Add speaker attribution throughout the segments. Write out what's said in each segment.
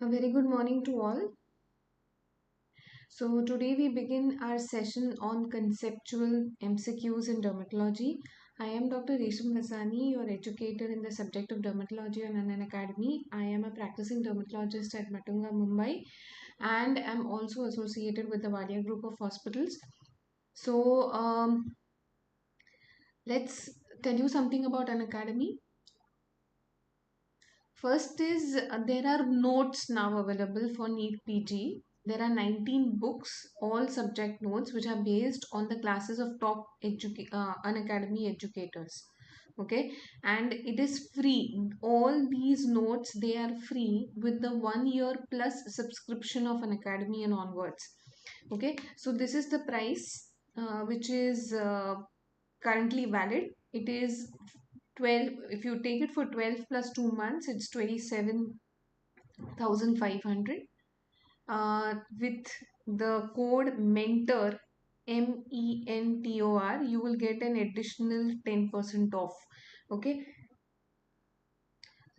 Speaker 1: A very good morning to all. So today we begin our session on conceptual MCQs in dermatology. I am Dr. Resham Vasani, your educator in the subject of dermatology on Unacademy. I am a practicing dermatologist at Matunga, Mumbai, and am also associated with the Vadia group of hospitals. So let's tell you something about Unacademy. First is there are notes now available for NEET PG. There are 19 books, all subject notes, which are based on the classes of top Unacademy educators. Okay, and it is free. All these notes they are free with the 1 year plus subscription of Unacademy and onwards. Okay, so this is the price which is currently valid. It is 12. If you take it for 12 plus 2 months, it's 27,500. With the code mentor, MENTOR, you will get an additional 10% off. Okay,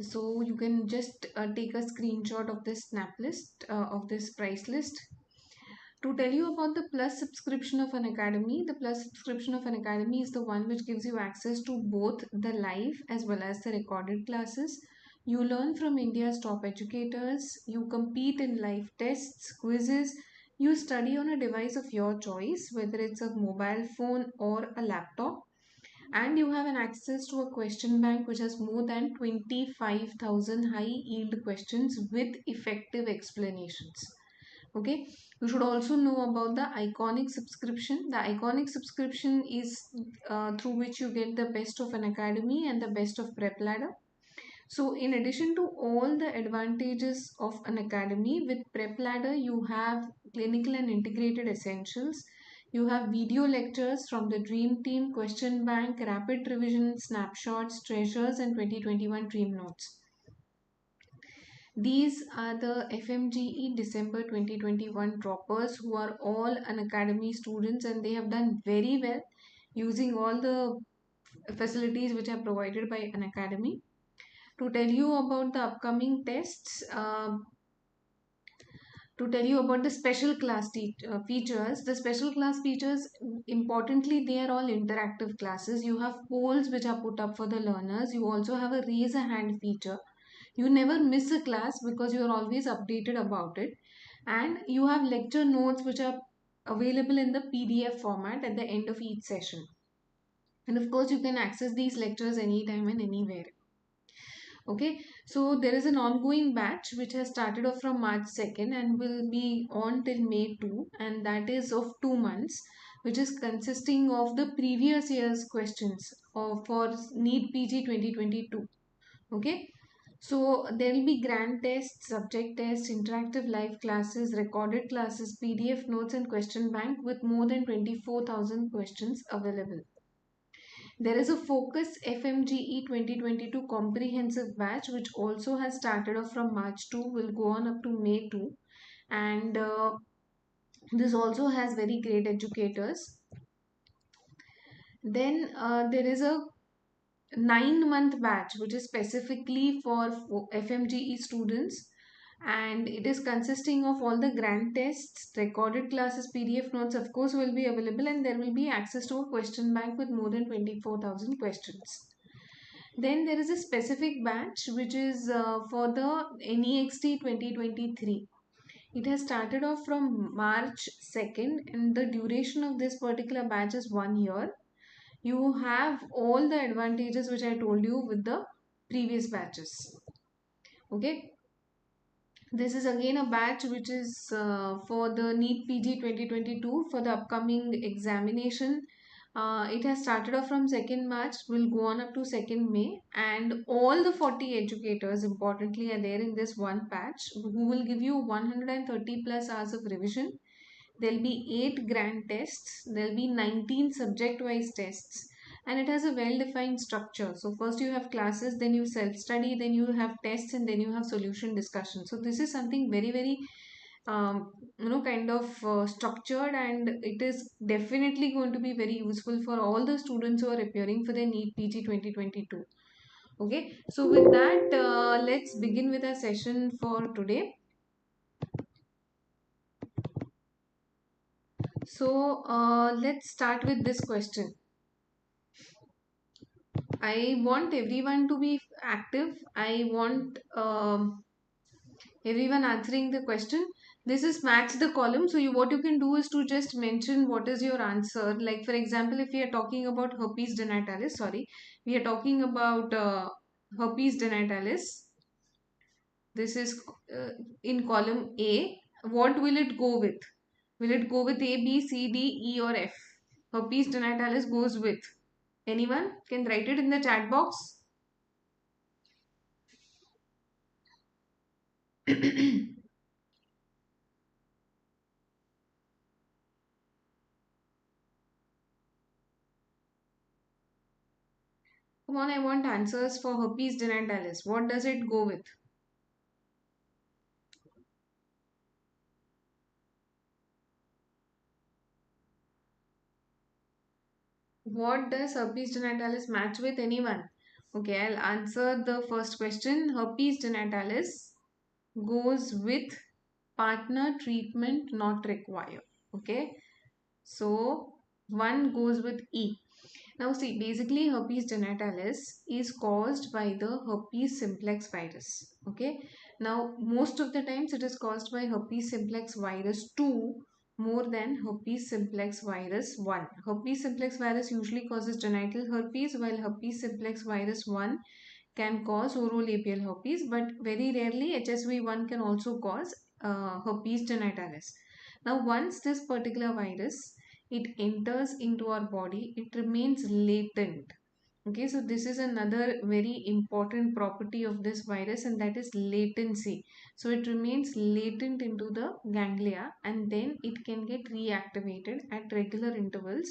Speaker 1: so you can just take a screenshot of this snap list of this price list. To tell you about the plus subscription of Unacademy, the plus subscription of Unacademy is the one which gives you access to both the live as well as the recorded classes. You learn from India's top educators, you compete in live tests, quizzes, you study on a device of your choice, whether it's a mobile phone or a laptop, and you have an access to a question bank which has more than 25,000 high yield questions with effective explanations. Okay, you should also know about the iconic subscription. The iconic subscription is through which you get the best of Unacademy and the best of prep ladder. So in addition to all the advantages of Unacademy, with prep ladder you have clinical and integrated essentials. You have video lectures from the dream team, question bank, rapid revision, snapshots, treasures, and 2021 dream notes. These are the FMGE December 2021 droppers who are all Unacademy students, and they have done very well using all the facilities which are provided by Unacademy. To tell you about the upcoming tests, to tell you about the special class features, the special class features, importantly, they are all interactive classes. You have polls which are put up for the learners. You also have a raise a hand feature. You never miss a class because you are always updated about it, and you have lecture notes which are available in the PDF format at the end of each session. And of course, you can access these lectures anytime and anywhere. Okay, so there is an ongoing batch which has started off from March 2nd and will be on till May 2, and that is of 2 months, which is consisting of the previous year's questions for NEET PG 2022. Okay, so there will be grand tests, subject tests, interactive live classes, recorded classes, PDF notes, and question bank with more than 24,000 questions available. There is a Focus FMGE 2022 comprehensive batch which also has started off from March 2, will go on up to May 2, and this also has very great educators. Then there is a 9-month batch which is specifically for FMGE students, and it is consisting of all the grand tests, recorded classes, PDF notes of course will be available, and there will be access to a question bank with more than 24,000 questions. Then there is a specific batch which is for the NEXT 2023. It has started off from March 2nd, and the duration of this particular batch is 1 year. You have all the advantages which I told you with the previous batches. Okay, this is again a batch which is for the NEET PG 2022 for the upcoming examination. It has started off from 2nd March, will go on up to 2nd May, and all the 40 educators importantly are there in this one batch who will give you 130 plus hours of revision. There will be 8 grand tests, there will be 19 subject wise tests, and it has a well defined structure. So first you have classes, then you self study, then you have tests, and then you have solution discussion. So this is something very kind of structured, and it is definitely going to be very useful for all the students who are appearing for the NEET PG 2022. Okay, so with that let's begin with our session for today. So let's start with this question. I want everyone to be active. I want everyone answering the question. This is match the column. So what you can do is to just mention what is your answer. Like for example, if we are talking about herpes genitalis, sorry, we are talking about herpes genitalis. This is in column A. What will it go with? Will it go with A, B, C, D, E or F? Herpes genitalis goes with. Anyone can write it in the chat box. Come on, I want answers for herpes genitalis. What does it go with? What does herpes genitalis match with? Anyone? Okay, I'll answer the first question. Herpes genitalis goes with partner treatment not required. Okay, so one goes with E. Now see, basically herpes genitalis is caused by the herpes simplex virus. Okay. Now most of the times it is caused by herpes simplex virus 2 more than herpes simplex virus 1. Herpes simplex virus usually causes genital herpes, while herpes simplex virus 1 can cause orolabial herpes, but very rarely HSV1 can also cause herpes genitalis. Now once this particular virus it enters into our body, it remains latent. Okay, so this is another very important property of this virus, and that is latency. So it remains latent into the ganglia and then it can get reactivated at regular intervals.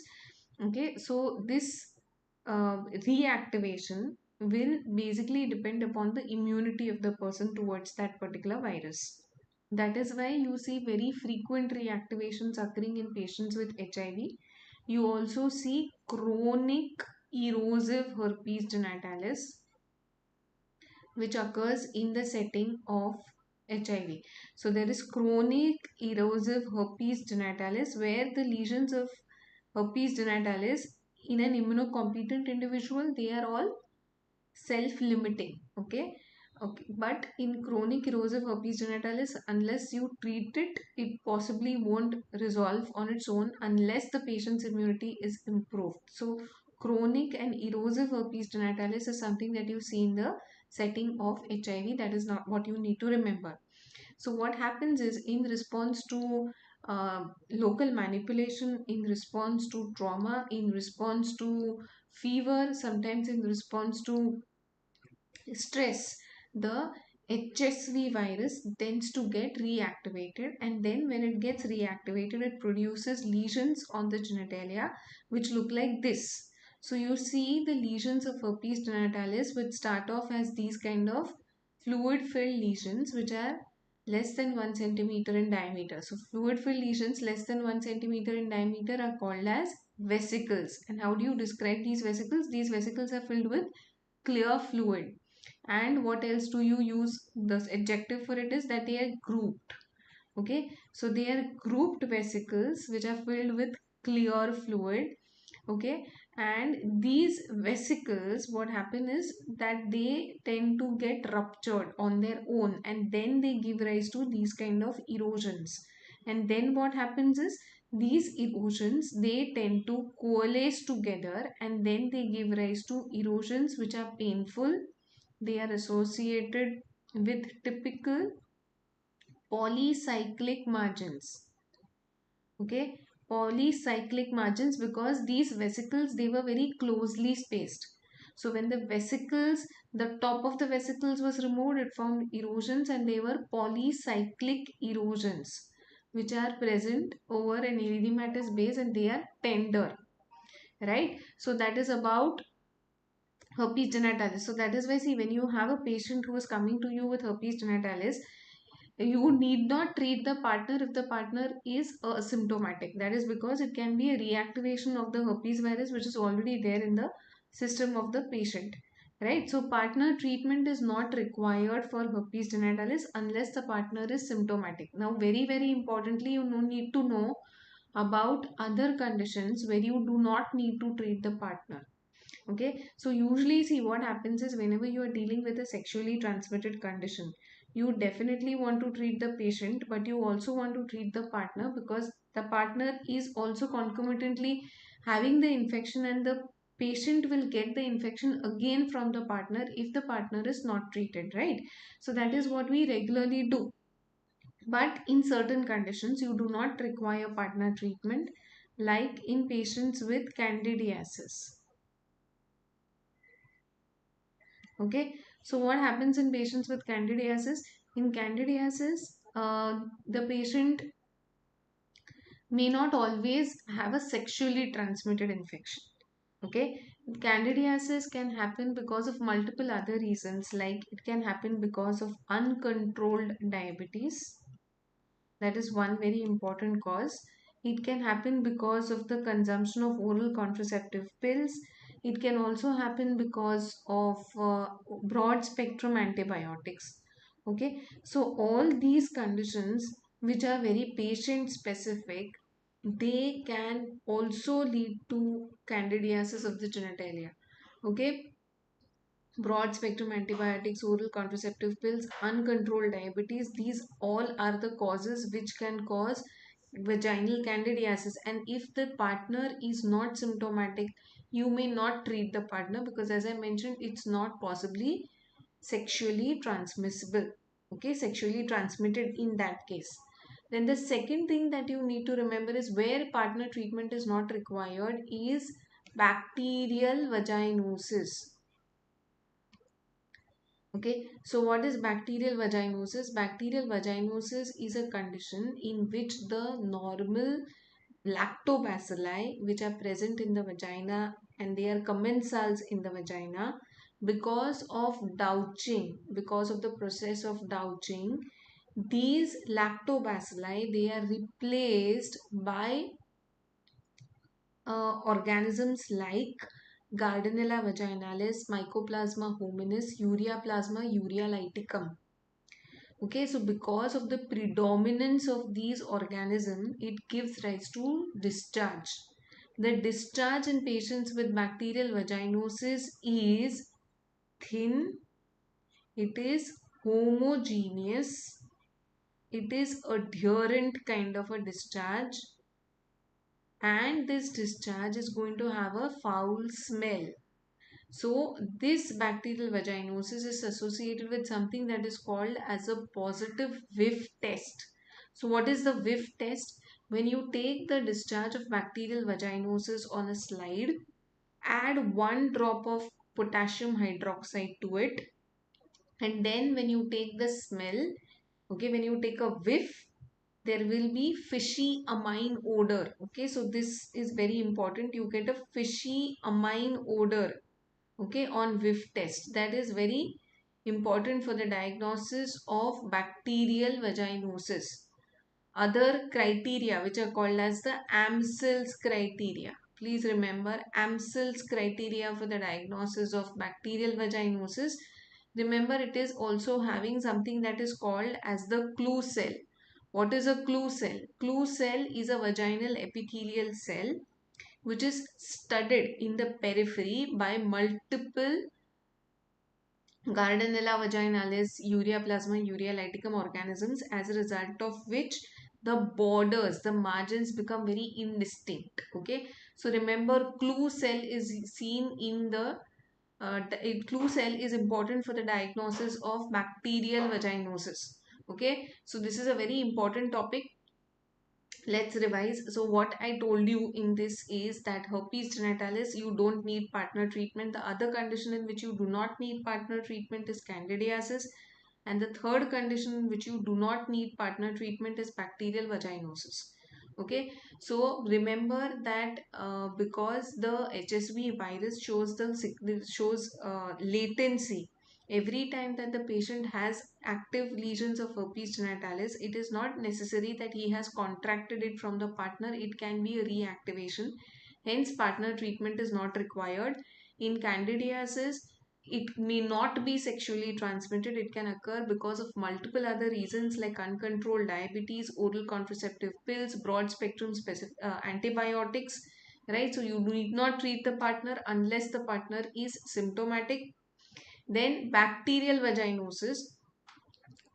Speaker 1: Okay, so this reactivation will basically depend upon the immunity of the person towards that particular virus. That is why you see very frequent reactivations occurring in patients with HIV. You also see chronic erosive herpes genitalis, which occurs in the setting of HIV. So there is chronic erosive herpes genitalis where the lesions of herpes genitalis in an immunocompetent individual, they are all self-limiting. Okay. Okay, but in chronic erosive herpes genitalis, unless you treat it, it possibly won't resolve on its own unless the patient's immunity is improved. So chronic and erosive herpes genitalis is something that you see in the setting of HIV. That is not what you need to remember. So what happens is, in response to local manipulation, in response to trauma, in response to fever, sometimes in response to stress, the HSV virus tends to get reactivated, and then when it gets reactivated, it produces lesions on the genitalia which look like this. So you see the lesions of herpes genitalis which start off as these kind of fluid filled lesions which are less than 1 centimeter in diameter. So fluid filled lesions less than 1 centimeter in diameter are called as vesicles. And how do you describe these vesicles? These vesicles are filled with clear fluid. And what else do you use? The adjective for it is that they are grouped. Okay, so they are grouped vesicles which are filled with clear fluid. Okay, and these vesicles, what happen is that they tend to get ruptured on their own, and then they give rise to these kind of erosions. And then what happens is these erosions, they tend to coalesce together, and then they give rise to erosions which are painful. They are associated with typical polycyclic margins. Okay, polycyclic margins, because these vesicles, they were very closely spaced. So when the vesicles, the top of the vesicles was removed, it formed erosions, and they were polycyclic erosions which are present over an erythematous base, and they are tender, right? So that is about herpes genitalis. So that is why, see, when you have a patient who is coming to you with herpes genitalis, you need not treat the partner if the partner is asymptomatic. That is because it can be a reactivation of the herpes virus which is already there in the system of the patient. Right? So partner treatment is not required for herpes genitalis unless the partner is symptomatic. Now, very, very importantly, you need to know about other conditions where you do not need to treat the partner. Okay, so usually, see, what happens is whenever you are dealing with a sexually transmitted condition, you definitely want to treat the patient, but you also want to treat the partner, because the partner is also concomitantly having the infection, and the patient will get the infection again from the partner if the partner is not treated, right? So that is what we regularly do. But in certain conditions, you do not require partner treatment, like in patients with candidiasis. Okay, so what happens in patients with candidiasis? In candidiasis, the patient may not always have a sexually transmitted infection. Okay, candidiasis can happen because of multiple other reasons, like it can happen because of uncontrolled diabetes. That is one very important cause. It can happen because of the consumption of oral contraceptive pills. It can also happen because of broad spectrum antibiotics. Okay, so all these conditions, which are very patient specific, they can also lead to candidiasis of the genitalia. Okay, broad spectrum antibiotics, oral contraceptive pills, uncontrolled diabetes, these all are the causes which can cause vaginal candidiasis. And if the partner is not symptomatic, you may not treat the partner, because as I mentioned, it's not possibly sexually transmissible. Okay, sexually transmitted in that case. Then the second thing that you need to remember is, where partner treatment is not required, is bacterial vaginosis. Okay, so what is bacterial vaginosis? Bacterial vaginosis is a condition in which the normal lactobacilli, which are present in the vagina, and they are commensals in the vagina, because of douching, because of the process of douching, these lactobacilli, they are replaced by organisms like Gardnerella vaginalis, Mycoplasma hominis, Ureaplasma urealyticum. Okay, so because of the predominance of these organisms, it gives rise to discharge. The discharge in patients with bacterial vaginosis is thin, it is homogeneous, it is adherent kind of a discharge, and this discharge is going to have a foul smell. So this bacterial vaginosis is associated with something that is called as a positive whiff test. So what is the whiff test? When you take the discharge of bacterial vaginosis on a slide, add 1 drop of potassium hydroxide to it, and then when you take the smell, okay, when you take a whiff, there will be fishy amine odor. Okay, so this is very important. You get a fishy amine odor, okay, on whiff test. That is very important for the diagnosis of bacterial vaginosis. Other criteria, which are called as the Amsel's criteria. Please remember, Amsel's criteria for the diagnosis of bacterial vaginosis. Remember, it is also having something that is called as the clue cell. What is a clue cell? Clue cell is a vaginal epithelial cell which is studded in the periphery by multiple Gardnerella vaginalis, Ureaplasma urealyticum organisms, as a result of which the borders, the margins become very indistinct. Okay, so remember, clue cell is seen in the clue cell is important for the diagnosis of bacterial vaginosis. Okay, so this is a very important topic. Let's revise. So what I told you in this is that herpes genitalis, you don't need partner treatment. The other condition in which you do not need partner treatment is candidiasis. And the third condition in which you do not need partner treatment is bacterial vaginosis. Okay, so remember that because the HSV virus shows latency. Every time that the patient has active lesions of herpes genitalis, it is not necessary that he has contracted it from the partner. It can be a reactivation. Hence, partner treatment is not required. In candidiasis, it may not be sexually transmitted. It can occur because of multiple other reasons like uncontrolled diabetes, oral contraceptive pills, broad spectrum specific antibiotics, right? So you need not treat the partner unless the partner is symptomatic. Then bacterial vaginosis.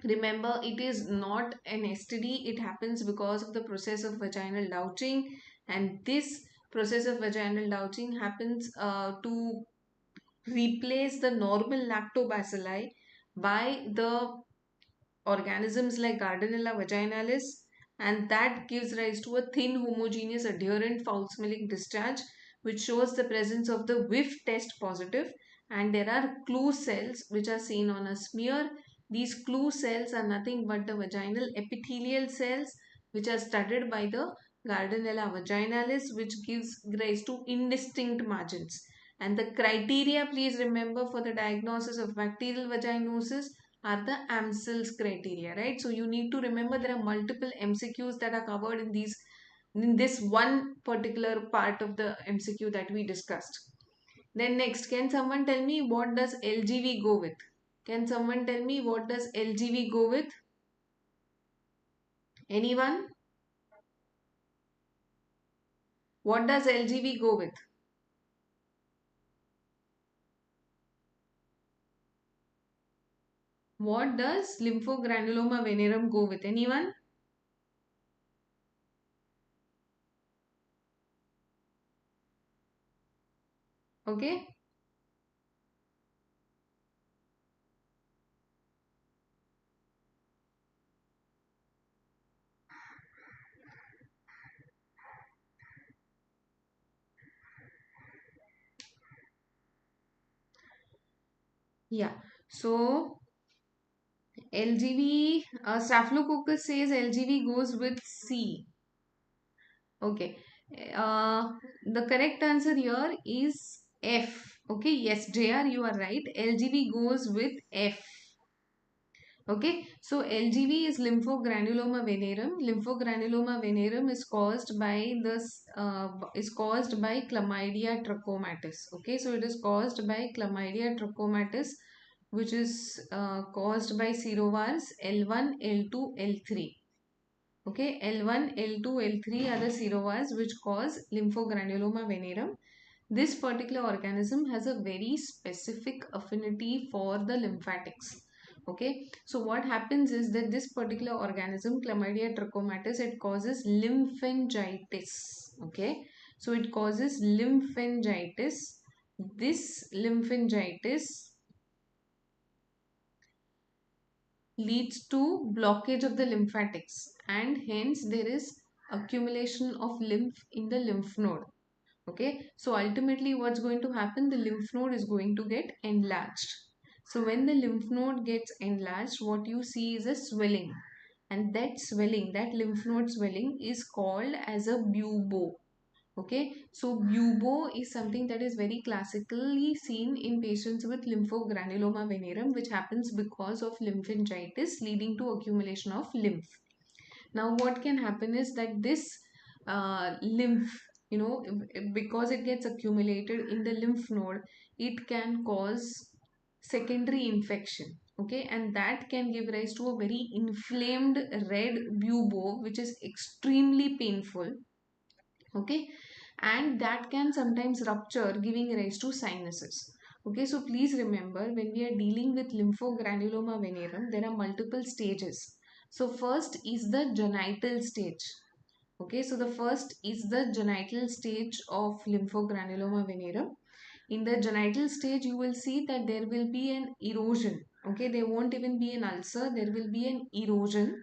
Speaker 1: Remember, it is not an STD. It happens because of the process of vaginal douching, and this process of vaginal douching happens to replace the normal lactobacilli by the organisms like Gardnerella vaginalis, and that gives rise to a thin, homogeneous, adherent, foul smelling discharge, which shows the presence of the whiff test positive. And there are clue cells which are seen on a smear. These clue cells are nothing but the vaginal epithelial cells, which are studded by the Gardnerella vaginalis, which gives rise to indistinct margins. And the criteria, please remember, for the diagnosis of bacterial vaginosis are the AMSELS criteria, right? So you need to remember there are multiple MCQs that are covered in this one particular part of the MCQ that we discussed. Then next, can someone tell me what does LGV go with? Can someone tell me what does LGV go with? Anyone? What does LGV go with? What does lymphogranuloma venereum go with? Anyone? Okay. Yeah. So LGV, Staphylococcus says LGV goes with C. Okay. Uh, the correct answer here is F. Okay. Yes, JR, you are right. LGV goes with F. Okay. So LGV is lymphogranuloma venereum. Lymphogranuloma venereum is caused by chlamydia trachomatis. Okay. So it is caused by chlamydia trachomatis, which is caused by serovars L1, L2, L3. Okay, L1, L2, L3 are the serovars which cause lymphogranuloma venereum. This particular organism has a very specific affinity for the lymphatics. Okay, so what happens is that this particular organism, Chlamydia trachomatis, it causes lymphangitis. Okay, so it causes lymphangitis. This lymphangitis leads to blockage of the lymphatics, and hence there is accumulation of lymph in the lymph node. Okay, so ultimately what's going to happen, the lymph node is going to get enlarged. So when the lymph node gets enlarged, what you see is a swelling, and that swelling, that lymph node swelling, is called as a bubo. Okay, so bubo is something that is very classically seen in patients with lymphogranuloma venereum, which happens because of lymphangitis leading to accumulation of lymph. Now, what can happen is that this lymph, because it gets accumulated in the lymph node, it can cause secondary infection. Okay, and that can give rise to a very inflamed red bubo, which is extremely painful. Okay, and that can sometimes rupture, giving rise to sinuses. Okay, so please remember, when we are dealing with lymphogranuloma venereum, there are multiple stages. So first is the genital stage. Okay, so the first is the genital stage of lymphogranuloma venereum. In the genital stage, you will see that there will be an erosion. Okay, there won't even be an ulcer, there will be an erosion,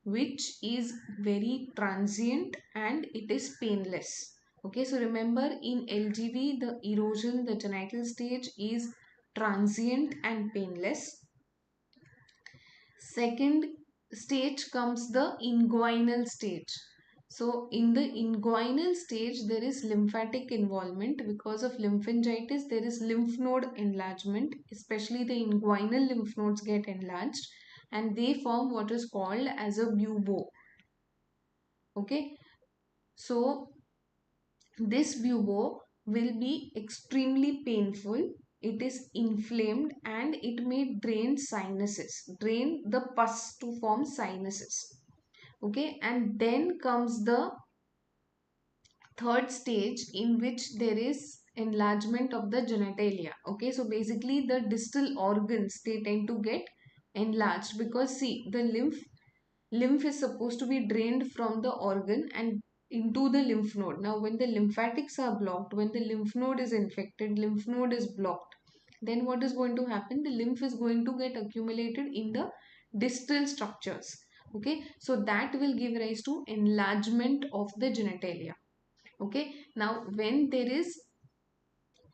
Speaker 1: which is very transient and it is painless. Okay, so remember, in LGV, the erosion, the genital stage, is transient and painless. Second stage comes the inguinal stage. So in the inguinal stage, there is lymphatic involvement. Because of lymphangitis, there is lymph node enlargement, especially the inguinal lymph nodes get enlarged, and they form what is called as a bubo. Okay, so this bubo will be extremely painful. it is inflamed, and it may drain the pus to form sinuses. Okay, and then comes the third stage, in which there is enlargement of the genitalia. Okay, so basically the distal organs, they tend to get enlarged, because see, the lymph is supposed to be drained from the organ and into the lymph node. Now when the lymphatics are blocked, when the lymph node is infected, lymph node is blocked, then what is going to happen? The lymph is going to get accumulated in the distal structures. Okay, so that will give rise to enlargement of the genitalia. Okay, now when there is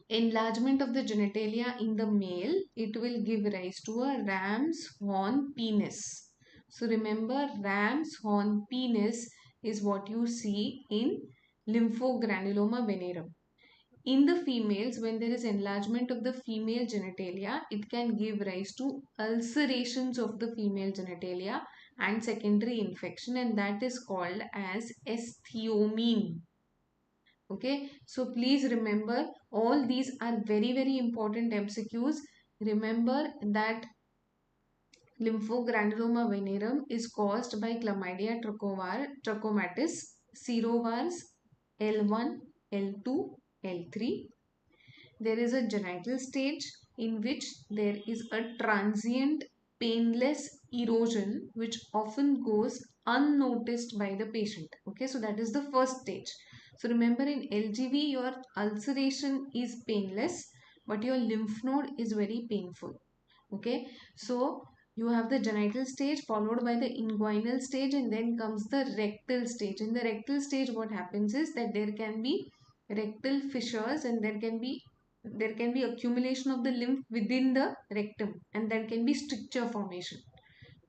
Speaker 1: enlargement of the genitalia in the male, it will give rise to a ram's horn penis. So remember, ram's horn penis is what you see in lymphogranuloma venereum. In the females, when there is enlargement of the female genitalia, it can give rise to ulcerations of the female genitalia and secondary infection, and that is called as estheomine. Okay, so please remember, all these are very important MCQs. Remember that lymphogranuloma venereum is caused by chlamydia trachomatis, serovars L1, L2, L3. There is a genital stage in which there is a transient painless erosion which often goes unnoticed by the patient. Okay, so that is the first stage. So remember, in LGV your ulceration is painless, but your lymph node is very painful. Okay, so you have the genital stage followed by the inguinal stage, and then comes the rectal stage. In the rectal stage, what happens is that there can be rectal fissures, and there can be accumulation of the lymph within the rectum, and there can be stricture formation.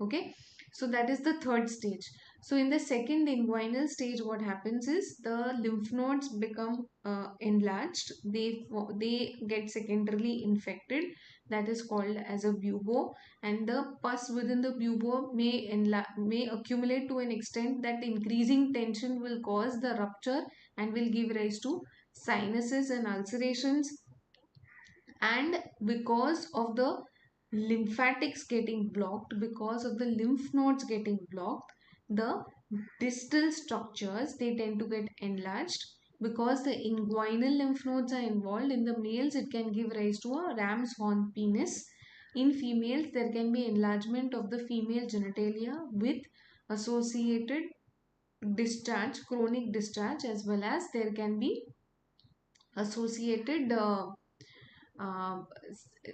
Speaker 1: Okay, so that is the third stage. So in the second inguinal stage, what happens is the lymph nodes become enlarged. They get secondarily infected, that is called as a bubo, and the pus within the bubo may accumulate to an extent that increasing tension will cause the rupture and will give rise to sinuses and ulcerations. And because of the lymphatics getting blocked, because of the lymph nodes getting blocked, the distal structures, they tend to get enlarged. Because the inguinal lymph nodes are involved, in the males it can give rise to a ram's horn penis. In females, there can be enlargement of the female genitalia with associated discharge, chronic discharge, as well as there can be associated uh,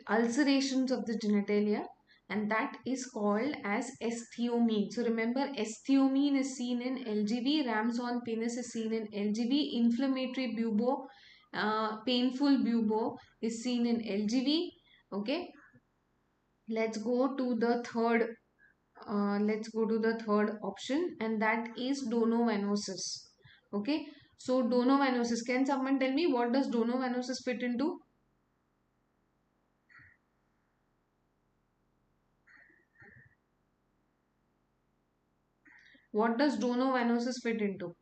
Speaker 1: ulcerations of the genitalia, and that is called as estheomine. So remember, estheomine is seen in LGV, ram's horn penis is seen in LGV, inflammatory bubo, painful bubo is seen in LGV. Okay, let's go to the third. Let's go to the third option, and that is donovanosis. Okay, so donovanosis. Can someone tell me what does donovanosis fit into? What does donovanosis fit into?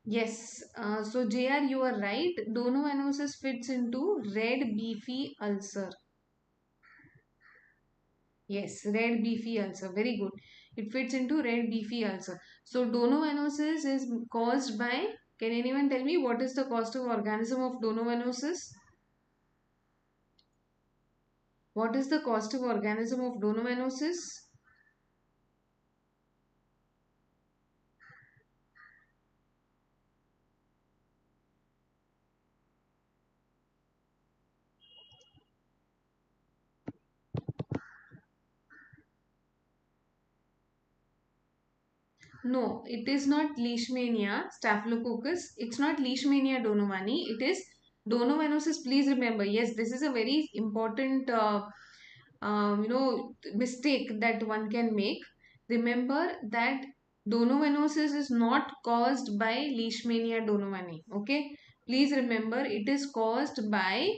Speaker 1: Yes, so JR, you are right. Donovanosis fits into red beefy ulcer. Yes, red beefy ulcer. Very good. It fits into red beefy ulcer. So donovanosis is caused by, can anyone tell me what is the causative organism of donovanosis? What is the causative organism of donovanosis? No, it is not Leishmania staphylococcus. It's not Leishmania donovani. It is donovanosis. Please remember, yes, this is a very important, mistake that one can make. Remember that donovanosis is not caused by Leishmania donovani. Okay, please remember, it is caused by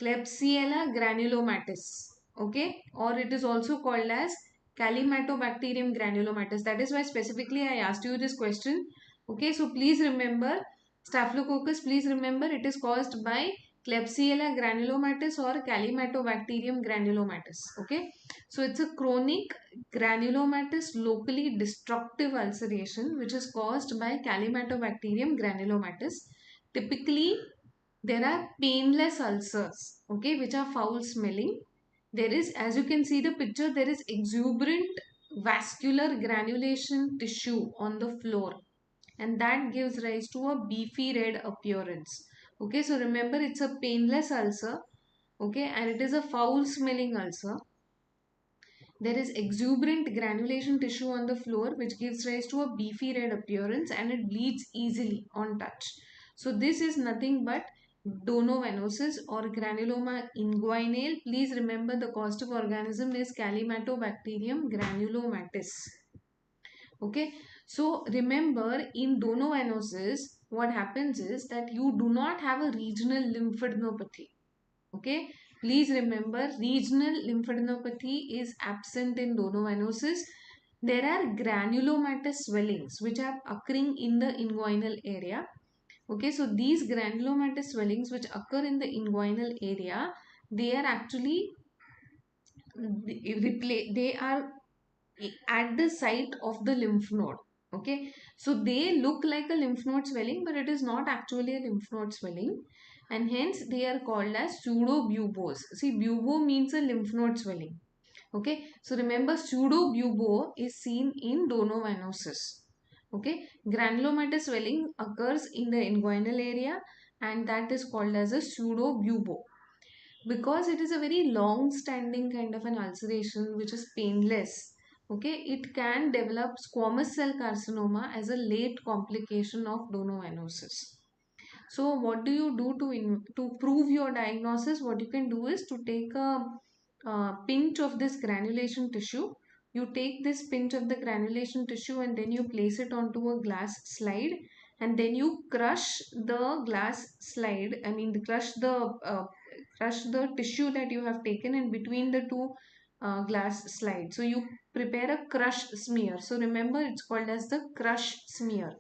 Speaker 1: Klebsiella granulomatis. Okay, or it is also called as Calimatobacterium granulomatis. That is why specifically I asked you this question. Okay, so please remember Staphylococcus, please remember it is caused by Klebsiella granulomatis or Calimatobacterium granulomatis. Okay, so it's a chronic granulomatous locally destructive ulceration which is caused by Calimatobacterium granulomatis. Typically, there are painless ulcers, okay, which are foul smelling. There is, as you can see the picture, there is exuberant vascular granulation tissue on the floor, and that gives rise to a beefy red appearance. Okay, so remember it's a painless ulcer, okay, and it is a foul smelling ulcer. There is exuberant granulation tissue on the floor which gives rise to a beefy red appearance, and it bleeds easily on touch. So this is nothing but Donovanosis or granuloma inguinale. Please remember the causative organism is Calimatobacterium granulomatis. Okay, so remember in Donovanosis, what happens is that you do not have a regional lymphadenopathy. Okay, please remember regional lymphadenopathy is absent in Donovanosis. There are granulomatous swellings which are occurring in the inguinal area. Okay, so these granulomatous swellings which occur in the inguinal area, they are actually they are at the site of the lymph node. Okay, so they look like a lymph node swelling, but it is not actually a lymph node swelling, and hence they are called as pseudobuboes. See, bubo means a lymph node swelling. Okay, so remember pseudobubo is seen in Donovanosis. Okay, granulomatous swelling occurs in the inguinal area, and that is called as a pseudobubo. Because it is a very long standing kind of an ulceration which is painless, okay, it can develop squamous cell carcinoma as a late complication of Donovanosis. So what do you do to prove your diagnosis? What you can do is to take a pinch of this granulation tissue. You take this pinch of the granulation tissue and then you place it onto a glass slide, and then you crush the glass slide, I mean crush the tissue that you have taken in between the two glass slides. So you prepare a crush smear. So remember, it's called as the crush smear.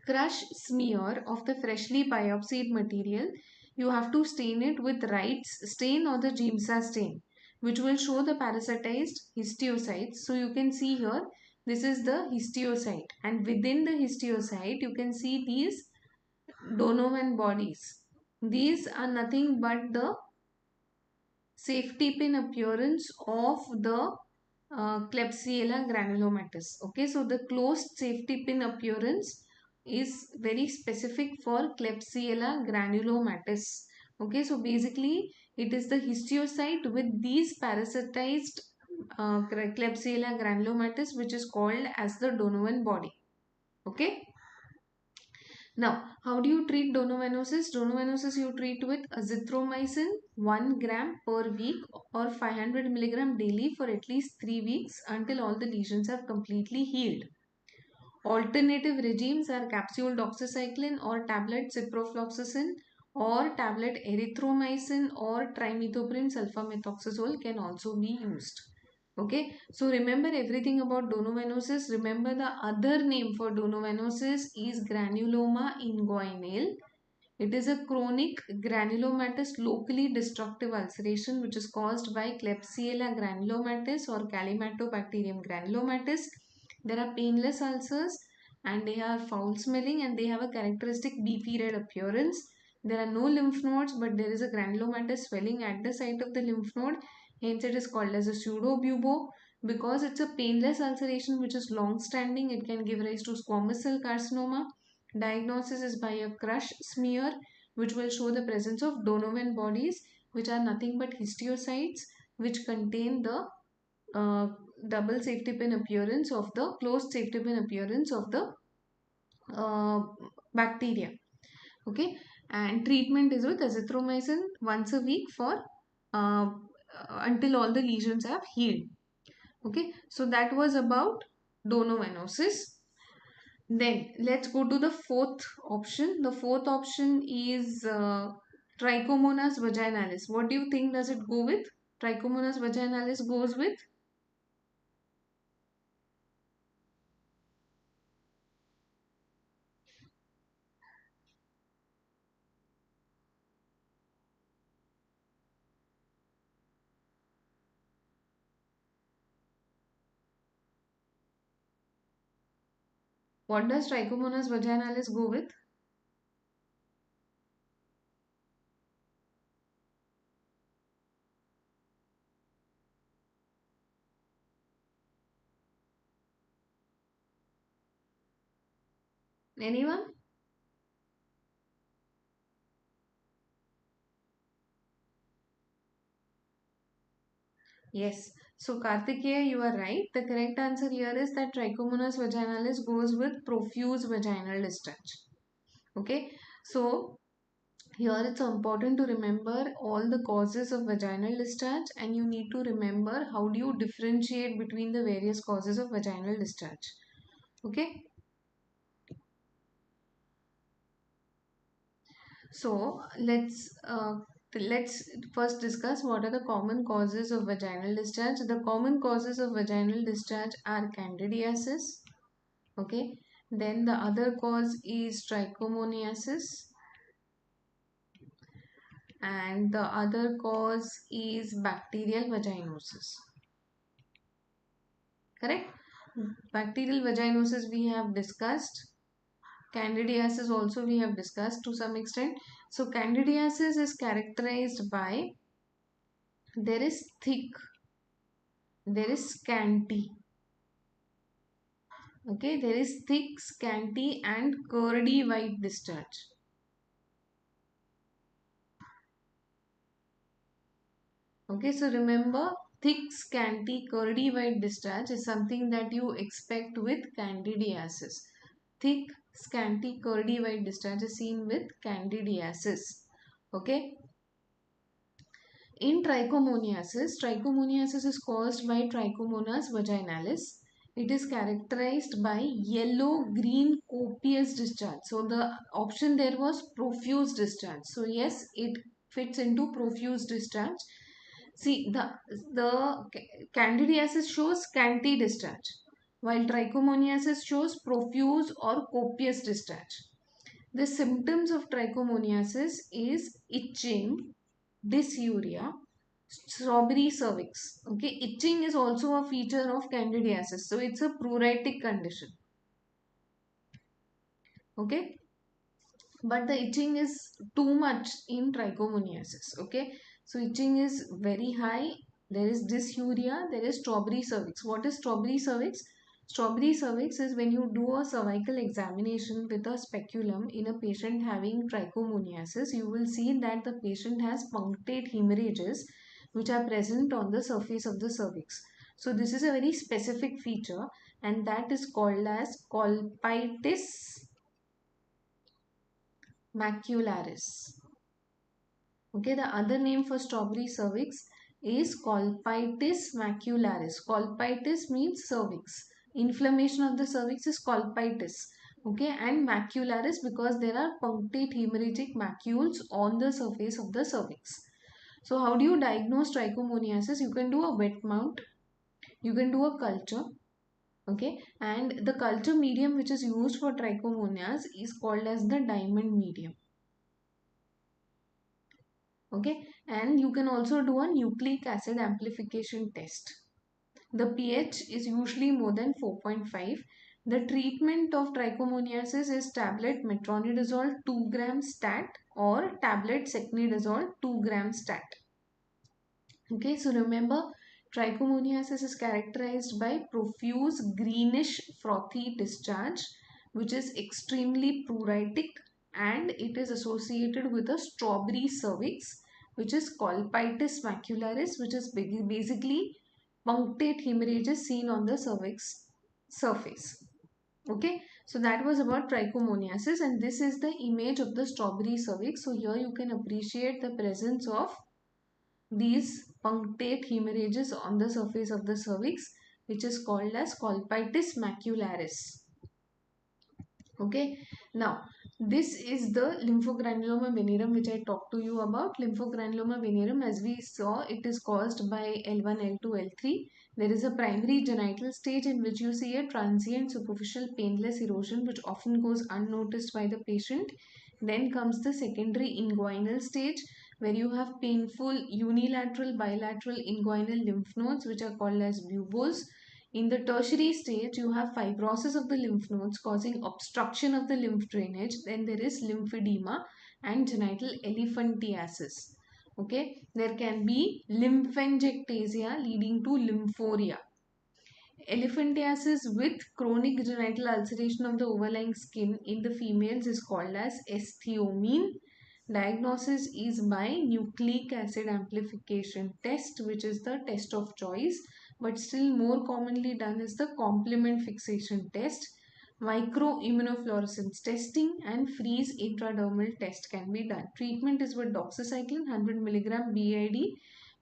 Speaker 1: Crush smear of the freshly biopsied material. You have to stain it with Wright's stain or the Giemsa stain, which will show the parasitized histiocytes. So you can see here, this is the histiocyte, and within the histiocyte you can see these Donovan bodies. These are nothing but the safety pin appearance of the Klebsiella granulomatis. Okay, so the closed safety pin appearance is very specific for Klebsiella granulomatis. Okay, so basically it is the histiocyte with these parasitized Klebsiella granulomatis which is called as the Donovan body. Okay. Now, how do you treat Donovanosis? Donovanosis you treat with azithromycin 1 gram per week or 500 milligram daily for at least 3 weeks until all the lesions have completely healed. Alternative regimes are capsule doxycycline or tablet ciprofloxacin or tablet erythromycin or trimethoprim sulfamethoxazole can also be used. Okay, so remember everything about Donovanosis. Remember the other name for Donovanosis is granuloma inguinale. It is a chronic granulomatous locally destructive ulceration which is caused by Klebsiella granulomatis or Calimatobacterium granulomatis. There are painless ulcers and they are foul smelling and they have a characteristic beefy red appearance. There are no lymph nodes, but there is a granulomatous swelling at the site of the lymph node. Hence it is called as a pseudobubo. Because it's a painless ulceration which is long standing, it can give rise to squamous cell carcinoma. Diagnosis is by a crush smear which will show the presence of Donovan bodies which are nothing but histiocytes which contain the uh, double safety pin appearance of the closed safety pin appearance of the uh, bacteria. Okay, and treatment is with azithromycin once a week for until all the lesions have healed. Okay, so that was about Donovanosis. Then let's go to the fourth option. The fourth option is Trichomonas vaginalis. What do you think does it go with? Trichomonas vaginalis goes with What does Trichomonas vaginalis go with? Anyone? Yes. So Kartikeya, you are right. The correct answer here is that Trichomonas vaginalis goes with profuse vaginal discharge. Okay. So here it's important to remember all the causes of vaginal discharge, and you need to remember how do you differentiate between the various causes of vaginal discharge. Okay. So let's first discuss what are the common causes of vaginal discharge. The common causes of vaginal discharge are candidiasis. Okay. Then the other cause is trichomoniasis, and the other cause is bacterial vaginosis. Correct? Bacterial vaginosis we have discussed. Candidiasis also we have discussed to some extent. So candidiasis is characterized by there is thick, there is scanty. Okay, there is thick, scanty and curdy white discharge. Okay, so remember thick, scanty, curdy white discharge is something that you expect with candidiasis. Thick, scanty, curdy white discharge is seen with candidiasis. Okay. In trichomoniasis is caused by Trichomonas vaginalis. It is characterized by yellow-green copious discharge. So the option there was profuse discharge. So yes, it fits into profuse discharge. See, the candidiasis shows scanty discharge, while trichomoniasis shows profuse or copious discharge. The symptoms of trichomoniasis is itching, dysuria, strawberry cervix. Okay, itching is also a feature of candidiasis, so it's a pruritic condition. Okay, but the itching is too much in trichomoniasis. Okay, so itching is very high. There is dysuria, there is strawberry cervix. What is strawberry cervix? Strawberry cervix is when you do a cervical examination with a speculum in a patient having trichomoniasis. You will see that the patient has punctate hemorrhages which are present on the surface of the cervix. So this is a very specific feature, and that is called as colpitis macularis. Okay, the other name for strawberry cervix is colpitis macularis. Colpitis means cervix. Inflammation of the cervix is colpitis. Okay, and macularis because there are punctate hemorrhagic macules on the surface of the cervix. So how do you diagnose trichomoniasis? You can do a wet mount. You can do a culture. Okay, and the culture medium which is used for trichomonias is called as the diamond medium. Okay, and you can also do a nucleic acid amplification test. The pH is usually more than 4.5. The treatment of trichomoniasis is tablet metronidazole 2 grams stat or tablet secnidazole 2 grams stat. Okay, so remember trichomoniasis is characterized by profuse greenish frothy discharge which is extremely pruritic, and it is associated with a strawberry cervix which is colpitis macularis, which is basically punctate hemorrhages seen on the cervix surface. Okay, so that was about trichomoniasis, and this is the image of the strawberry cervix. So here you can appreciate the presence of these punctate hemorrhages on the surface of the cervix, which is called as colpitis macularis. Okay, now this is the lymphogranuloma venereum which I talked to you about. Lymphogranuloma venereum, as we saw, it is caused by L1, L2, L3. There is a primary genital stage in which you see a transient superficial painless erosion which often goes unnoticed by the patient. Then comes the secondary inguinal stage where you have painful unilateral bilateral inguinal lymph nodes which are called as buboes. In the tertiary stage, you have fibrosis of the lymph nodes causing obstruction of the lymph drainage. Then there is lymphedema and genital elephantiasis. Okay, there can be lymphangiectasia leading to lymphoria. Elephantiasis with chronic genital ulceration of the overlying skin in the females is called as estheomene. Diagnosis is by nucleic acid amplification test, which is the test of choice, but still more commonly done is the complement fixation test. Microimmunofluorescence testing and freeze intradermal test can be done. Treatment is with doxycycline 100 mg BID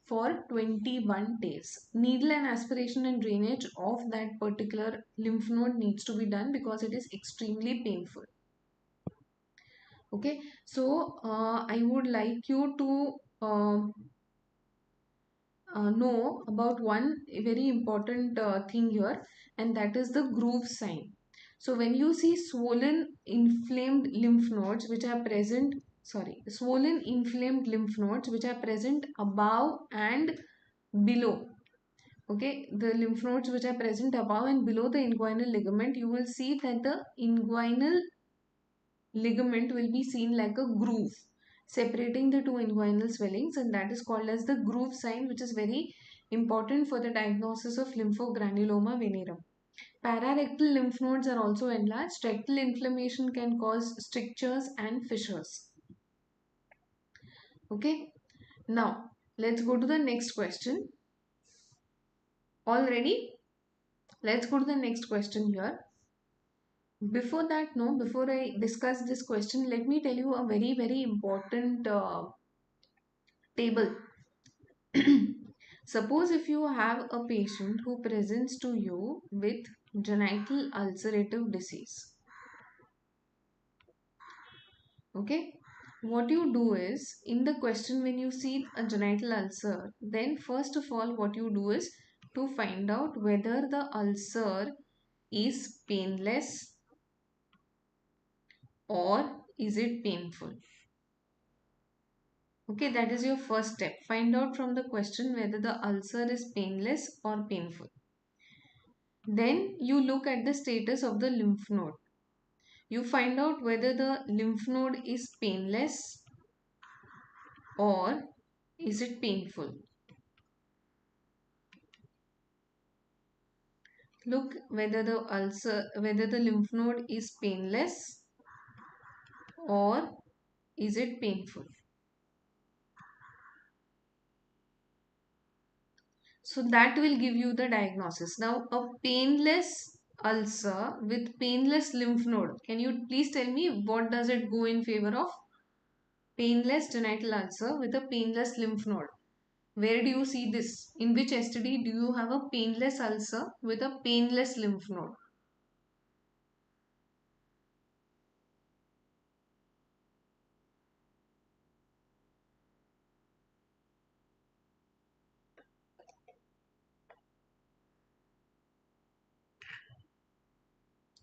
Speaker 1: for 21 days. Needle and aspiration and drainage of that particular lymph node needs to be done because it is extremely painful. Okay, so I would like you to know about one very important thing here, and that is the groove sign. So when you see swollen inflamed lymph nodes which are present, swollen inflamed lymph nodes which are present above and below, okay, the lymph nodes which are present above and below the inguinal ligament, you will see that the inguinal ligament will be seen like a groove separating the two inguinal swellings, and that is called as the groove sign, which is very important for the diagnosis of lymphogranuloma venereum. Pararectal lymph nodes are also enlarged. Rectal inflammation can cause strictures and fissures. Okay, now let's go to the next question. All ready? Let's go to the next question here. Before that, no, before I discuss this question, let me tell you a very, very important table. Suppose if you have a patient who presents to you with genital ulcerative disease. Okay, what you do is, in the question when you see a genital ulcer, then first of all what you do is to find out whether the ulcer is painless or is it painful. Okay, that is your first step. Find out from the question whether the ulcer is painless or painful. Then you look at the status of the lymph node. You find out whether the lymph node is painless or is it painful. Look whether the lymph node is painless or is it painful. So that will give you the diagnosis. Now, a painless ulcer with painless lymph node. Can you please tell me what does it go in favor of? Painless genital ulcer with a painless lymph node. Where do you see this? In which STD do you have a painless ulcer with a painless lymph node?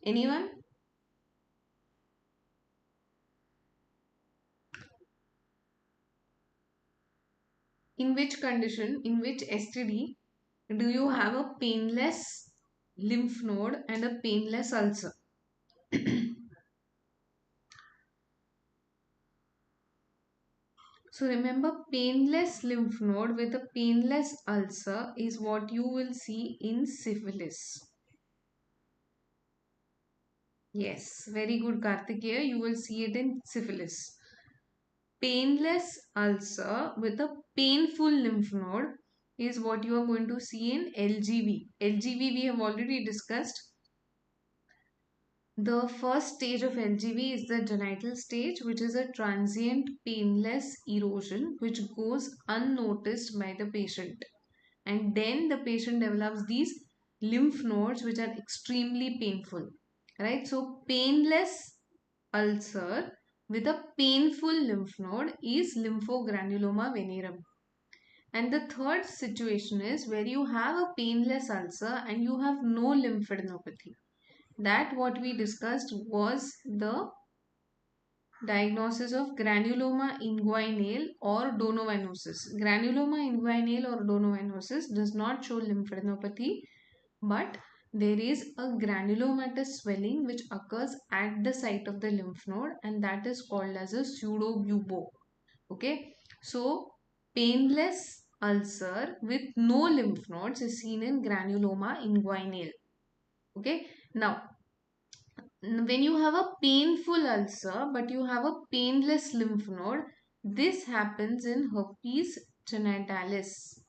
Speaker 1: Anyone? In which condition, in which STD do you have a painless lymph node and a painless ulcer? So remember, painless lymph node with a painless ulcer is what you will see in syphilis. Yes, very good, Kartikeya. You will see it in syphilis. Painless ulcer with a painful lymph node is what you are going to see in LGV. LGV we have already discussed. The first stage of LGV is the genital stage, which is a transient painless erosion which goes unnoticed by the patient. And then the patient develops these lymph nodes which are extremely painful. Right? So painless ulcer with a painful lymph node is lymphogranuloma venereum. And the third situation is where you have a painless ulcer and you have no lymphadenopathy. That what we discussed was the diagnosis of granuloma inguinale or Donovanosis. Granuloma inguinale or Donovanosis does not show lymphadenopathy, but there is a granulomatous swelling which occurs at the site of the lymph node, and that is called as a pseudobubo. Okay, so painless ulcer with no lymph nodes is seen in granuloma inguinale. Okay, now when you have a painful ulcer but you have a painless lymph node, this happens in herpes genitalis.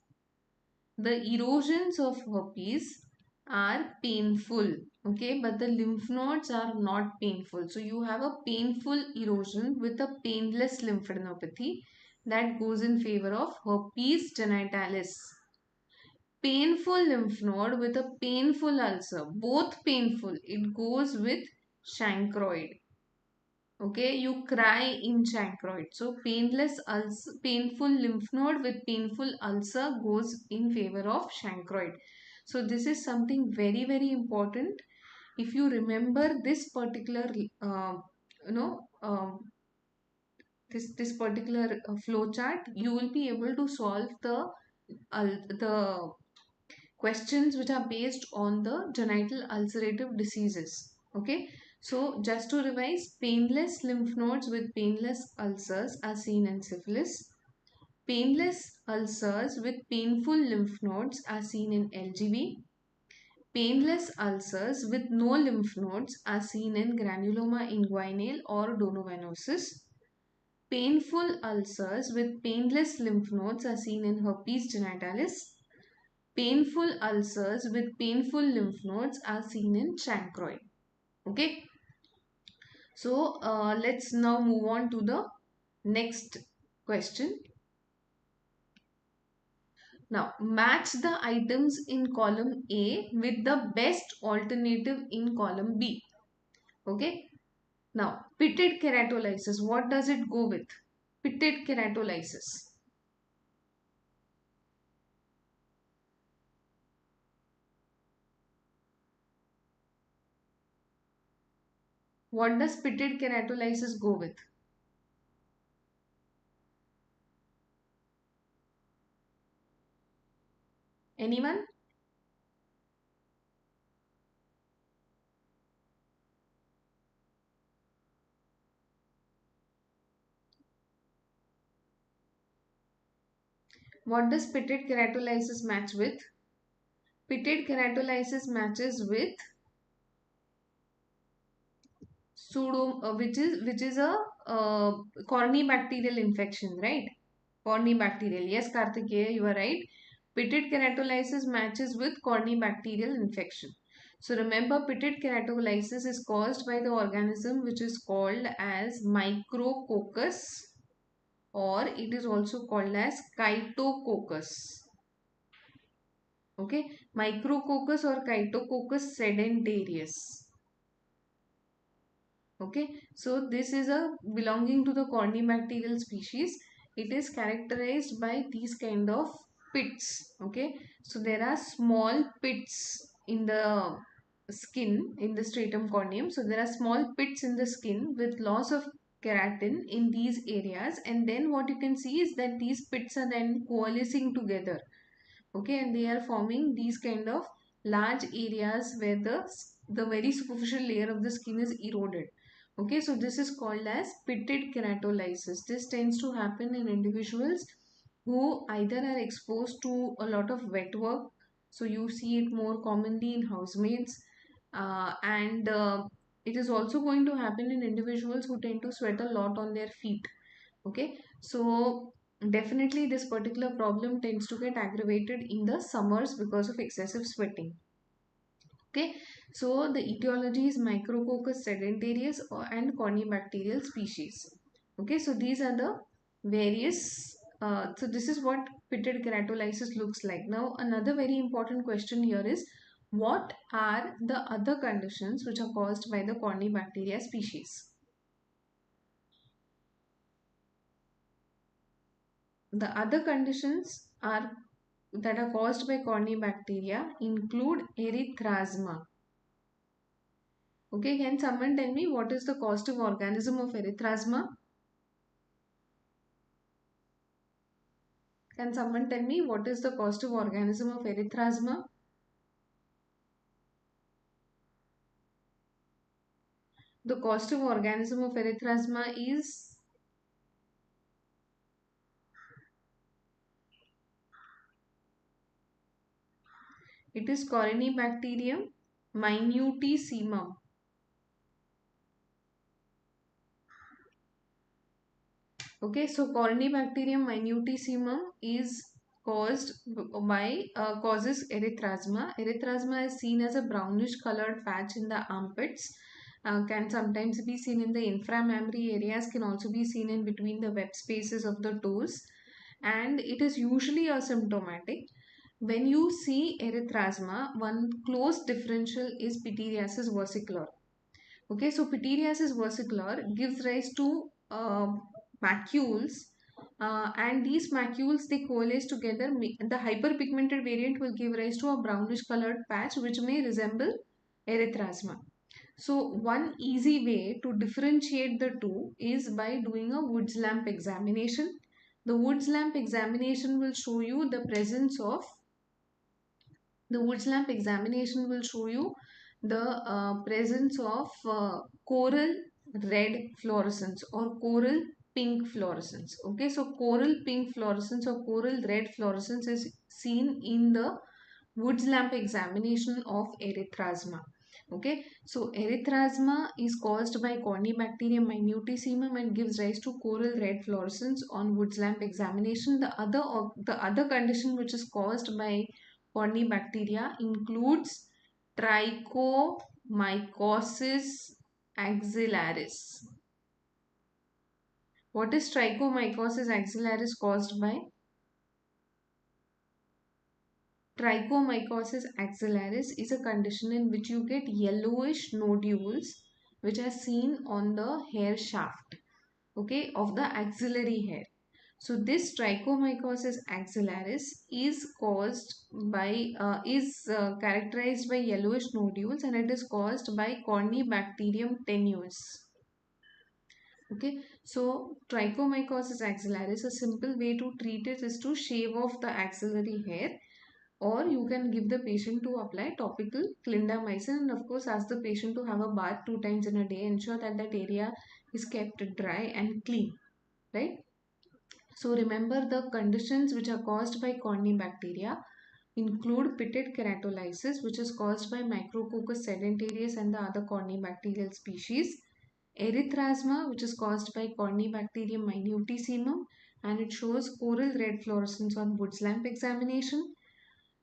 Speaker 1: The erosions of herpes are painful, okay, but the lymph nodes are not painful. So you have a painful erosion with a painless lymphadenopathy that goes in favor of herpes genitalis. Painful lymph node with a painful ulcer, both painful, it goes with chancroid. Okay, you cry in chancroid. So painless ulcer, painful lymph node with painful ulcer goes in favor of chancroid. So this is something very, very important. If you remember this particular, you know, this particular flow chart, you will be able to solve the questions which are based on the genital ulcerative diseases. Okay, so just to revise, painless lymph nodes with painless ulcers are seen in syphilis. Painless ulcers with painful lymph nodes are seen in LGB. Painless ulcers with no lymph nodes are seen in granuloma inguinale or Donovanosis. Painful ulcers with painless lymph nodes are seen in herpes genitalis. Painful ulcers with painful lymph nodes are seen in chancroid. Okay. So let's now move on to the next question. Now match the items in column A with the best alternative in column B. Okay. Now pitted keratolysis, what does it go with? Pitted keratolysis. What does pitted keratolysis go with? Anyone? What does pitted keratolysis match with? Pitted keratolysis matches with which is a cornybacterial infection, right? Cornybacterial. Yes, Kartikeya, you are right. Pitted keratolysis matches with cornybacterial infection. So remember, pitted keratolysis is caused by the organism which is called as Micrococcus, or it is also called as Chytococcus. Okay, Micrococcus or Chytococcus sedentarius. Okay, so this is a belonging to the cornybacterial species. It is characterized by these kind of pits. Okay, so there are small pits in the skin, in the stratum corneum. So there are small pits in the skin with loss of keratin in these areas, and then what you can see is that these pits are then coalescing together. Okay, and they are forming these kind of large areas where the very superficial layer of the skin is eroded. Okay, so this is called as pitted keratolysis. This tends to happen in individuals who either are exposed to a lot of wet work, so you see it more commonly in housemaids, and it is also going to happen in individuals who tend to sweat a lot on their feet. Okay, so definitely this particular problem tends to get aggravated in the summers because of excessive sweating. Okay, so the etiology is Micrococcus sedentarius and cornybacterial species. Okay, so these are the various, so this is what pitted keratolysis looks like. Now another very important question here is, what are the other conditions which are caused by the cornybacteria species? The other conditions are that are caused by cornybacteria include erythrasma. Okay, can someone tell me what is the causative organism of erythrasma? Can someone tell me what is the causative organism of erythrasma? The causative organism of erythrasma is it is Corynebacterium minutissimum. Okay, so Corynebacterium minutissimum is causes erythrasma. Erythrasma is seen as a brownish colored patch in the armpits. Can sometimes be seen in the inframammary areas, can also be seen in between the web spaces of the toes, and it is usually asymptomatic. When you see erythrasma, one close differential is pityriasis versicolor. Okay, so pityriasis versicolor gives rise to macules, and these macules they coalesce together. The hyperpigmented variant will give rise to a brownish colored patch which may resemble erythrasma. So one easy way to differentiate the two is by doing a Wood's lamp examination. The Wood's lamp examination will show you the presence of coral red fluorescence or coral pink fluorescence. Okay, so coral pink fluorescence or coral red fluorescence is seen in the Wood's lamp examination of erythrasma. Okay, so erythrasma is caused by Corynebacterium minutissimum and gives rise to coral red fluorescence on Wood's lamp examination. The other condition which is caused by Corynebacteria includes Trichomycosis axillaris. What is Trichomycosis axillaris caused by? Trichomycosis axillaris is a condition in which you get yellowish nodules which are seen on the hair shaft, okay, of the axillary hair. So this Trichomycosis axillaris is characterized by yellowish nodules, and it is caused by Corynebacterium tenuis. Okay, so Trichomycosis axillaris, a simple way to treat it is to shave off the axillary hair, or you can give the patient to apply topical clindamycin, and of course ask the patient to have a bath 2 times in a day. Ensure that that area is kept dry and clean, right? So remember, the conditions which are caused by Corynebacteria include pitted keratolysis, which is caused by Micrococcus sedentarius and the other Corynebacterial species; erythrasma, which is caused by Corynebacterium minutissimum and it shows coral red fluorescence on Wood's lamp examination;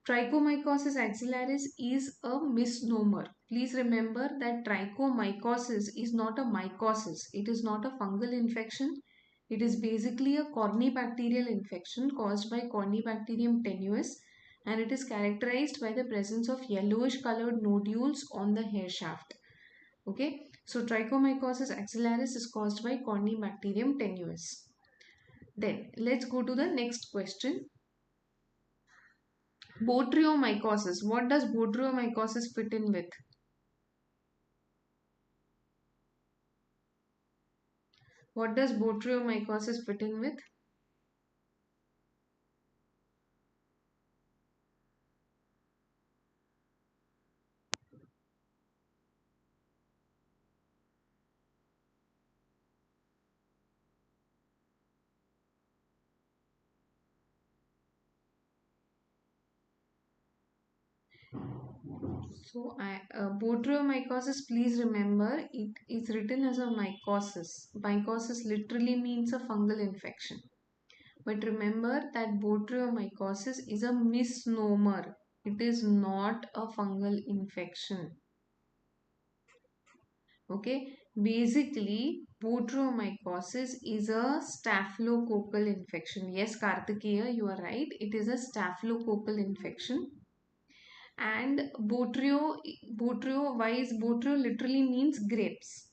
Speaker 1: Trichomycosis axillaris is a misnomer. Please remember that trichomycosis is not a mycosis. It is not a fungal infection. It is basically a corynebacterial infection caused by Corynebacterium tenuis, and it is characterized by the presence of yellowish colored nodules on the hair shaft. Okay, so Trichomycosis axillaris is caused by Corynebacterium tenuis. Then let's go to the next question. Botryomycosis. What does Botryomycosis fit in with? What does Botryomycosis fit in with? So, Botryomycosis, please remember, it is written as a mycosis. Mycosis literally means a fungal infection. But remember that Botryomycosis is a misnomer. It is not a fungal infection. Okay, basically, Botryomycosis is a staphylococcal infection. Yes, Kartikeya, you are right. It is a staphylococcal infection. And why is Botryo literally means grapes.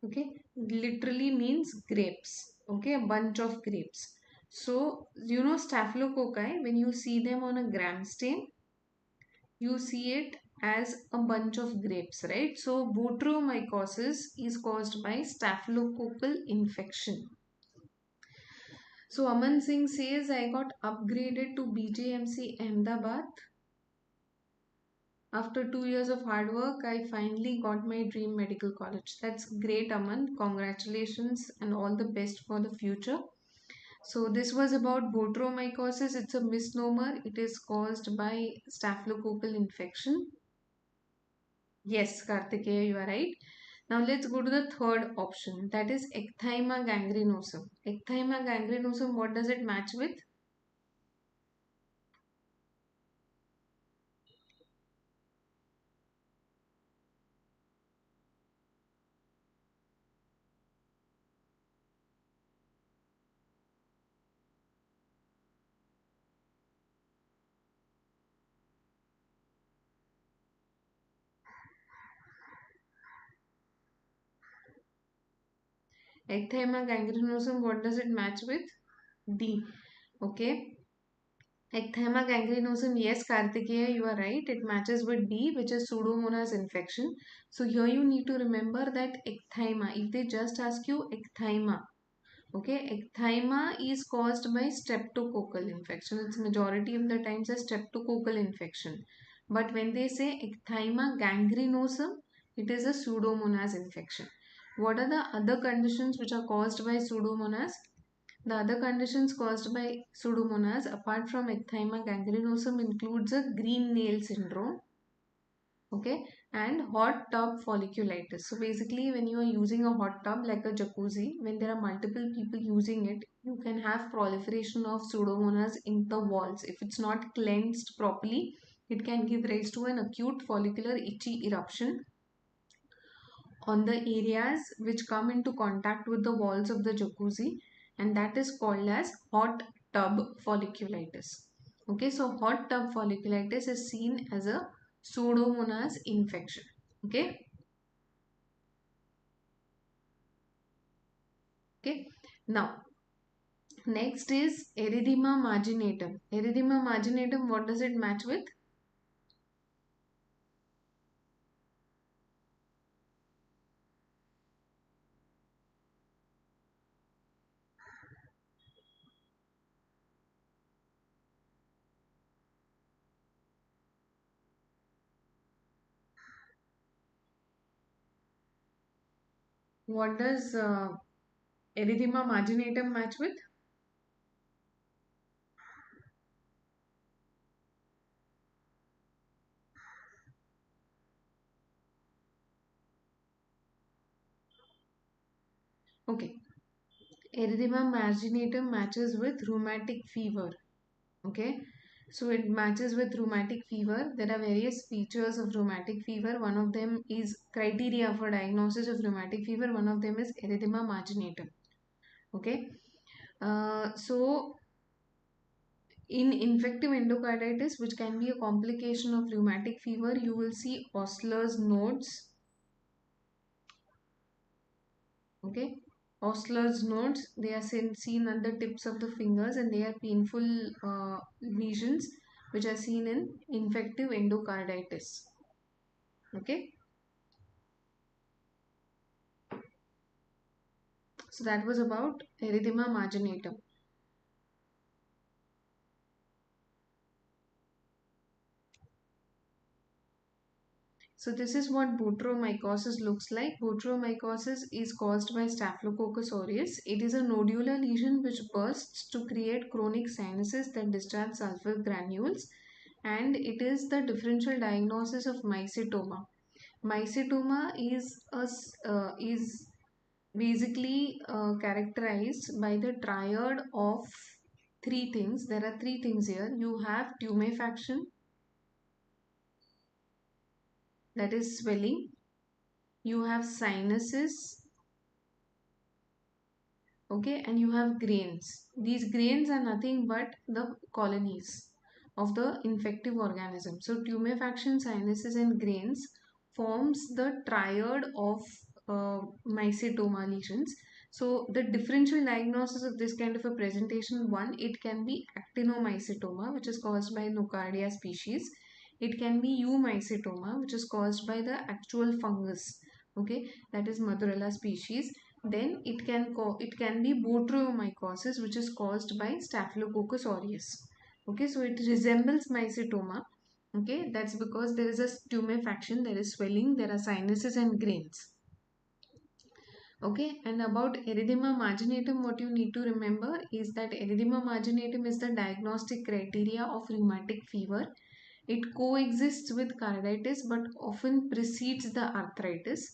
Speaker 1: Okay, literally means grapes. Okay, a bunch of grapes. So, you know staphylococci, when you see them on a gram stain, you see it as a bunch of grapes, right? So, Botryomycosis is caused by staphylococcal infection. So, Aman Singh says, I got upgraded to BJMC Ahmedabad. After 2 years of hard work, I finally got my dream medical college. That's great, Aman. Congratulations and all the best for the future. So this was about Botryomycosis. It's a misnomer. It is caused by staphylococcal infection. Yes, Kartikeya, you are right. Now let's go to the third option. That is Ecthyma gangrenosum. Ecthyma gangrenosum, what does it match with? Ecthyma gangrenosum, what does it match with? D. Okay. Ecthyma gangrenosum, yes, Kartikeya, you are right. It matches with D, which is Pseudomonas infection. So here you need to remember that ecthyma, if they just ask you ecthyma, okay, ecthyma is caused by streptococcal infection. It's majority of the times a streptococcal infection. But when they say ecthyma gangrenosum, it is a Pseudomonas infection. What are the other conditions which are caused by Pseudomonas? The other conditions caused by Pseudomonas apart from ecthyma gangrenosum includes a green nail syndrome, okay, and hot tub folliculitis. So basically when you are using a hot tub like a jacuzzi, when there are multiple people using it, you can have proliferation of Pseudomonas in the walls. If it's not cleansed properly, it can give rise to an acute follicular itchy eruption on the areas which come into contact with the walls of the jacuzzi, and that is called as hot tub folliculitis. Okay, so hot tub folliculitis is seen as a Pseudomonas infection. Okay, okay. Now, next is erythema marginatum. Erythema marginatum, what does it match with? What does erythema marginatum match with? Okay, erythema marginatum matches with rheumatic fever. Okay, so it matches with rheumatic fever. There are various features of rheumatic fever. One of them is criteria for diagnosis of rheumatic fever. One of them is erythema marginatum. Okay, so in infective endocarditis, which can be a complication of rheumatic fever, you will see Osler's nodes. Okay, Osler's nodes, they are seen at the tips of the fingers and they are painful lesions which are seen in infective endocarditis. Okay, so that was about erythema marginatum. So this is what Botryomycosis looks like. Botryomycosis is caused by Staphylococcus aureus. It is a nodular lesion which bursts to create chronic sinuses that discharge sulfur granules, and it is the differential diagnosis of mycetoma. Mycetoma is basically characterized by the triad of three things. There are three things here. You have tumefaction, that is swelling. You have sinuses, okay, and you have grains. These grains are nothing but the colonies of the infective organism. So tumefaction, sinuses, and grains forms the triad of mycetoma lesions. So the differential diagnosis of this kind of a presentation, one, it can be actinomycetoma, which is caused by Nocardia species. It can be eumycetoma, which is caused by the actual fungus, okay, that is Madurella species. Then it can be Botryomycosis, which is caused by Staphylococcus aureus. Okay, so it resembles mycetoma, Okay, that's because there is a tumefaction, there is swelling, there are sinuses and grains. Okay, and about erythema marginatum, what you need to remember is that erythema marginatum is the diagnostic criteria of rheumatic fever. It coexists with carditis but often precedes the arthritis.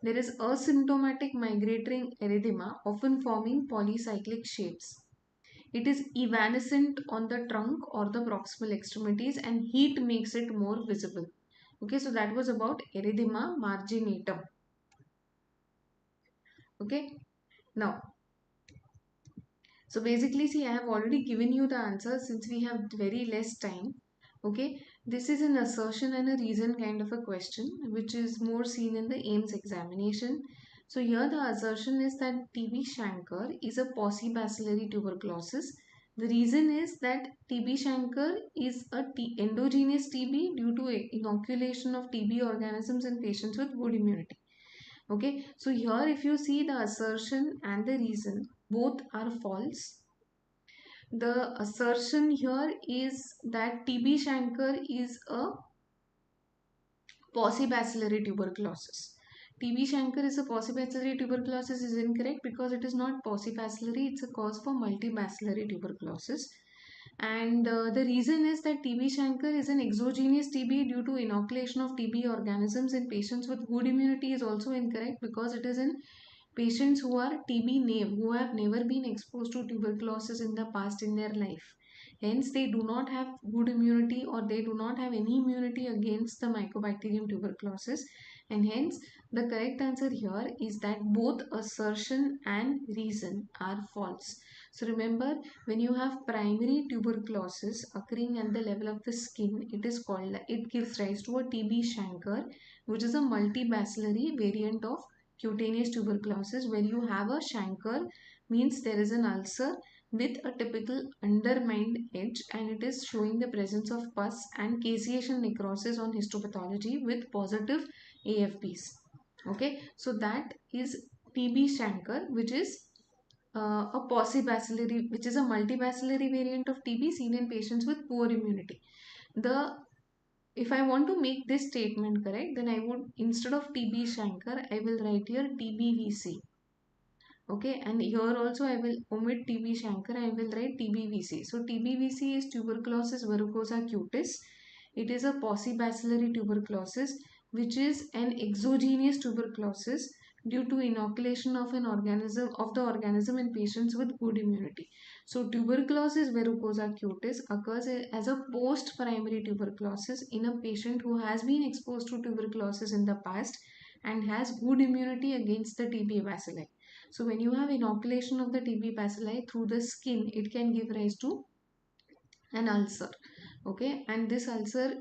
Speaker 1: There is asymptomatic migrating erythema, often forming polycyclic shapes. It is evanescent on the trunk or the proximal extremities, and heat makes it more visible. Okay, so that was about erythema marginatum. Okay, now, so basically, see, I have already given you the answer since we have very less time. Okay, this is an assertion and a reason kind of a question, which is more seen in the AIMS examination. So here the assertion is that TB chancre is a paucibacillary tuberculosis. The reason is that TB chancre is a endogenous TB due to inoculation of TB organisms in patients with good immunity. Okay, so here if you see the assertion and the reason, both are false. The assertion here is that TB chancre is a paucibacillary tuberculosis. TB chancre is a paucibacillary tuberculosis is incorrect because it is not paucibacillary, it's a cause for multibacillary tuberculosis. And the reason is that TB chancre is an exogenous TB due to inoculation of TB organisms in patients with good immunity is also incorrect because it is in patients who are TB naive, who have never been exposed to tuberculosis in the past in their life. Hence, they do not have good immunity or they do not have any immunity against the Mycobacterium tuberculosis. And hence, the correct answer here is that both assertion and reason are false. So remember, when you have primary tuberculosis occurring at the level of the skin, it gives rise to a TB chancre, which is a multibacillary variant of cutaneous tuberculosis, where you have a chancre means there is an ulcer with a typical undermined edge, and it is showing the presence of pus and caseation necrosis on histopathology with positive AFPs. Okay, so that is TB chancre, which is which is a multibacillary variant of TB seen in patients with poor immunity. The If I want to make this statement correct, then I would, instead of TB chancre, I will write here TBVC. Okay, and here also I will omit TB chancre, I will write TBVC. So TBVC is tuberculosis verrucosa cutis. It is a paucibacillary tuberculosis, which is an exogenous tuberculosis due to inoculation of the organism in patients with good immunity. So tuberculosis verrucosa cutis occurs as a post-primary tuberculosis in a patient who has been exposed to tuberculosis in the past and has good immunity against the TB bacilli. So when you have inoculation of the TB bacilli through the skin, it can give rise to an ulcer. Okay, and this ulcer,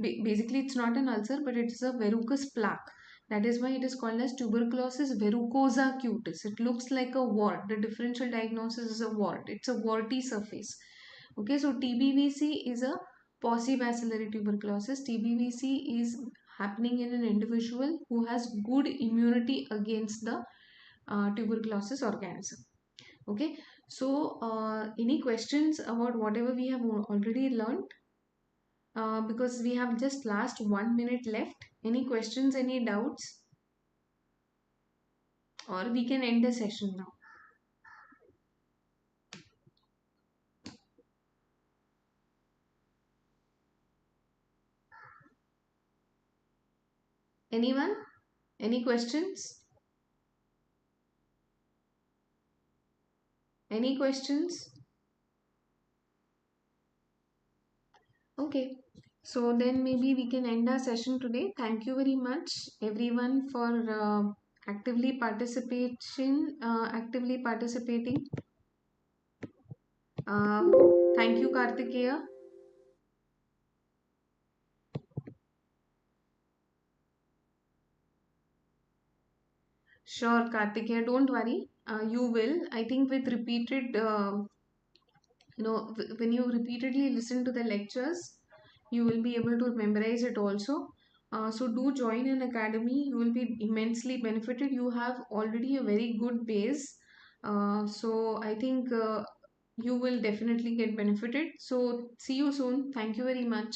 Speaker 1: basically it's not an ulcer, but it's a verrucous plaque. That is why it is called as tuberculosis verrucosa cutis. It looks like a wart. The differential diagnosis is a wart. It's a warty surface. Okay, so TBVC is a paucibacillary tuberculosis. TBVC is happening in an individual who has good immunity against the tuberculosis organism. Okay, so any questions about whatever we have already learned? Because we have just last 1 minute left. Any questions, any doubts? Or we can end the session now. Anyone? Any questions? Any questions? Okay, so then maybe we can end our session today. Thank you very much everyone for actively participating. Thank you, Kartikeya. Sure, Kartikeya, don't worry. You will. I think with repeated, when you repeatedly listen to the lectures, you will be able to memorize it also. So do join an academy. You will be immensely benefited. You have already a very good base. So I think you will definitely get benefited. So see you soon. Thank you very much.